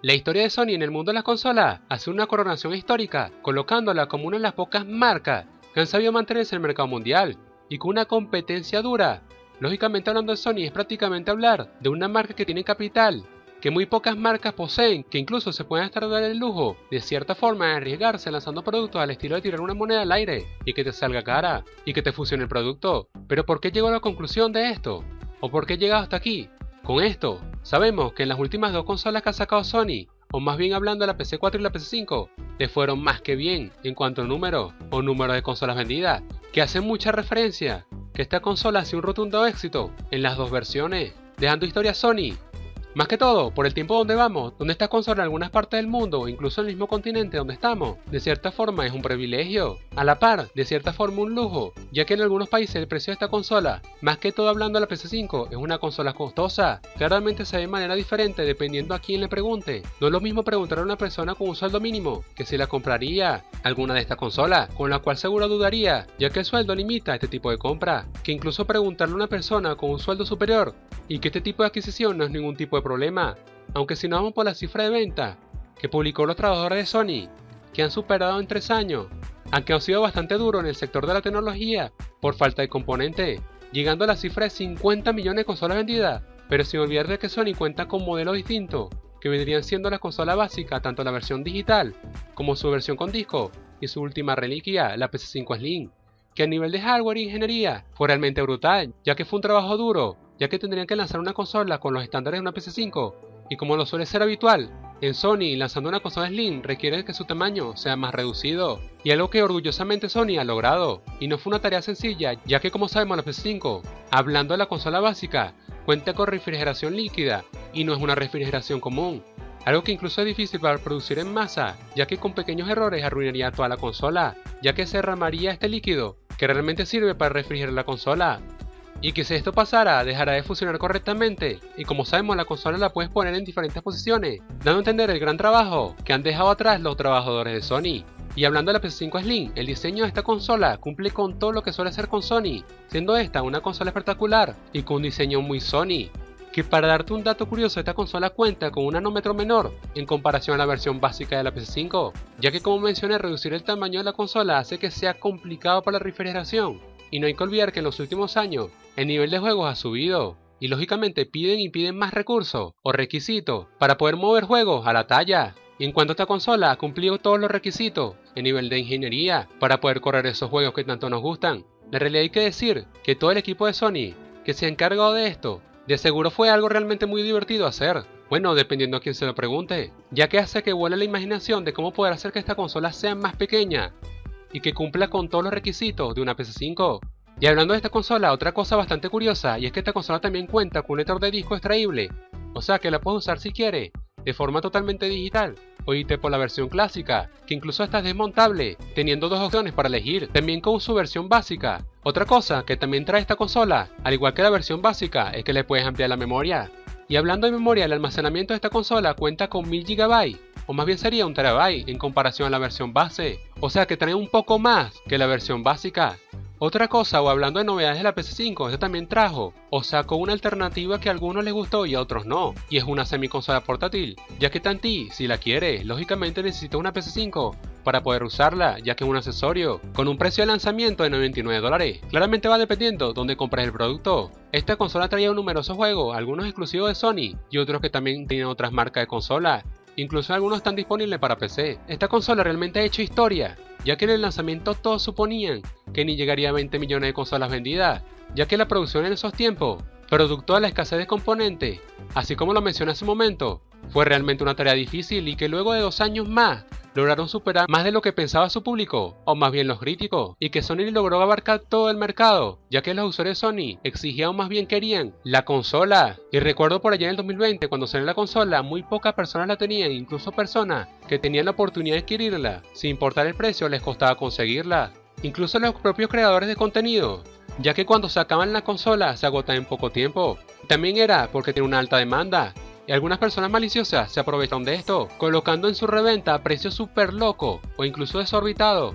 La historia de Sony en el mundo de las consolas hace una coronación histórica, colocándola como una de las pocas marcas que han sabido mantenerse en el mercado mundial, y con una competencia dura. Lógicamente, hablando de Sony es prácticamente hablar de una marca que tiene capital, que muy pocas marcas poseen, que incluso se pueden estar dando el lujo, de cierta forma, de arriesgarse lanzando productos al estilo de tirar una moneda al aire, y que te salga cara, y que te funcione el producto. Pero ¿por qué llegó a la conclusión de esto? ¿O por qué he llegado hasta aquí? Con esto, sabemos que en las últimas dos consolas que ha sacado Sony, o más bien hablando de la PC4 y la PC5, le fueron más que bien en cuanto a número de consolas vendidas, que hacen mucha referencia que esta consola ha sido un rotundo éxito en las dos versiones, dejando historia a Sony. Más que todo, por el tiempo donde vamos, donde esta consola en algunas partes del mundo, incluso en el mismo continente donde estamos, de cierta forma es un privilegio, a la par, de cierta forma un lujo, ya que en algunos países el precio de esta consola, más que todo hablando de la PS5, es una consola costosa, claramente se ve de manera diferente dependiendo a quién le pregunte. No es lo mismo preguntar a una persona con un sueldo mínimo, que si la compraría alguna de estas consolas, con la cual seguro dudaría, ya que el sueldo limita este tipo de compra, que incluso preguntarle a una persona con un sueldo superior, y que este tipo de adquisición no es ningún tipo de problema, aunque si nos vamos por la cifra de venta que publicó los trabajadores de Sony, que han superado en 3 años, aunque han sido bastante duros en el sector de la tecnología por falta de componentes, llegando a la cifra de 50 millones de consolas vendidas, pero sin olvidar de que Sony cuenta con modelos distintos, que vendrían siendo la consola básica, tanto la versión digital como su versión con disco, y su última reliquia, la PS5 Slim, que a nivel de hardware e ingeniería fue realmente brutal, ya que fue un trabajo duro, ya que tendrían que lanzar una consola con los estándares de una PS5, y como lo suele ser habitual, en Sony lanzando una consola Slim requiere que su tamaño sea más reducido, y algo que orgullosamente Sony ha logrado, y no fue una tarea sencilla, ya que como sabemos la PS5, hablando de la consola básica, cuenta con refrigeración líquida, y no es una refrigeración común, algo que incluso es difícil para producir en masa, ya que con pequeños errores arruinaría toda la consola, ya que se derramaría este líquido, que realmente sirve para refrigerar la consola. Y que si esto pasara, dejará de funcionar correctamente, y como sabemos la consola la puedes poner en diferentes posiciones, dando a entender el gran trabajo que han dejado atrás los trabajadores de Sony. Y hablando de la PS5 Slim, el diseño de esta consola cumple con todo lo que suele hacer con Sony, siendo esta una consola espectacular y con un diseño muy Sony, que para darte un dato curioso, esta consola cuenta con un nanómetro menor en comparación a la versión básica de la PS5, ya que como mencioné, reducir el tamaño de la consola hace que sea complicado para la refrigeración, y no hay que olvidar que en los últimos años el nivel de juegos ha subido, y lógicamente piden más recursos o requisitos para poder mover juegos a la talla. Y en cuanto a esta consola ha cumplido todos los requisitos en nivel de ingeniería para poder correr esos juegos que tanto nos gustan. En realidad hay que decir que todo el equipo de Sony que se ha encargado de esto, de seguro fue algo realmente muy divertido hacer. Bueno, dependiendo a quien se lo pregunte, ya que hace que vuele la imaginación de cómo poder hacer que esta consola sea más pequeña y que cumpla con todos los requisitos de una PS5. Y hablando de esta consola, otra cosa bastante curiosa, y es que esta consola también cuenta con un lector de disco extraíble, o sea que la puedes usar si quieres, de forma totalmente digital, o irte por la versión clásica, que incluso esta es desmontable, teniendo dos opciones para elegir, también con su versión básica. Otra cosa que también trae esta consola, al igual que la versión básica, es que le puedes ampliar la memoria. Y hablando de memoria, el almacenamiento de esta consola cuenta con 1000 GB, o más bien sería 1 TB en comparación a la versión base, o sea que trae un poco más que la versión básica. Otra cosa, o hablando de novedades de la PS5, esta también trajo, o sacó una alternativa que a algunos les gustó y a otros no, y es una semiconsola portátil, ya que Tanti, si la quieres, lógicamente necesita una PS5 para poder usarla, ya que es un accesorio, con un precio de lanzamiento de $99. Claramente va dependiendo donde compres el producto. Esta consola traía numerosos juegos, algunos exclusivos de Sony, y otros que también tienen otras marcas de consola. Incluso algunos están disponibles para PC. Esta consola realmente ha hecho historia, ya que en el lanzamiento todos suponían que ni llegaría a 20 millones de consolas vendidas, ya que la producción en esos tiempos, producto de la escasez de componentes, así como lo mencioné hace un momento, fue realmente una tarea difícil y que luego de 2 años más, lograron superar más de lo que pensaba su público, o más bien los críticos, y que Sony logró abarcar todo el mercado, ya que los usuarios de Sony exigían o más bien querían la consola. Y recuerdo por allá en el 2020, cuando salió la consola, muy pocas personas la tenían, incluso personas que tenían la oportunidad de adquirirla, sin importar el precio les costaba conseguirla. Incluso los propios creadores de contenido, ya que cuando sacaban la consola se agotaba en poco tiempo. También era porque tiene una alta demanda, y algunas personas maliciosas se aprovechan de esto, colocando en su reventa a precios súper locos o incluso desorbitados,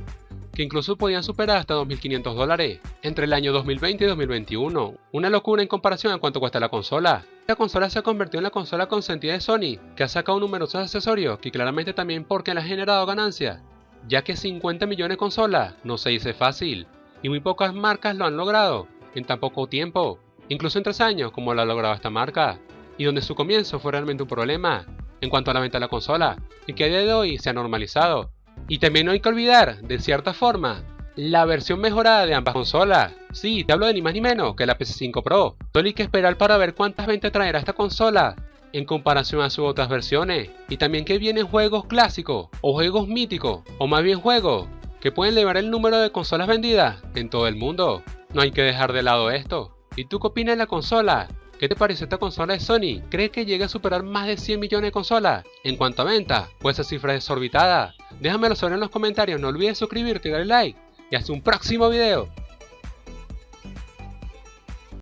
que incluso podían superar hasta $2.500 entre el año 2020 y 2021. Una locura en comparación a cuánto cuesta la consola. La consola se ha convertido en la consola consentida de Sony, que ha sacado numerosos accesorios que claramente también porque le ha generado ganancias, ya que 50 millones de consolas no se dice fácil, y muy pocas marcas lo han logrado en tan poco tiempo, incluso en 3 años como lo ha logrado esta marca, y donde su comienzo fue realmente un problema en cuanto a la venta de la consola, y que a día de hoy se ha normalizado. Y también no hay que olvidar, de cierta forma, la versión mejorada de ambas consolas. Sí, te hablo de ni más ni menos que la PS5 Pro. Solo hay que esperar para ver cuántas ventas traerá esta consola en comparación a sus otras versiones. Y también que vienen juegos clásicos, o juegos míticos, o más bien juegos que pueden elevar el número de consolas vendidas en todo el mundo. No hay que dejar de lado esto. ¿Y tú qué opinas de la consola? ¿Qué te parece esta consola de Sony? ¿Crees que llegue a superar más de 100 millones de consolas en cuanto a venta? Pues esa cifra es desorbitada. Déjamelo saber en los comentarios, no olvides suscribirte y darle like. Y hasta un próximo video.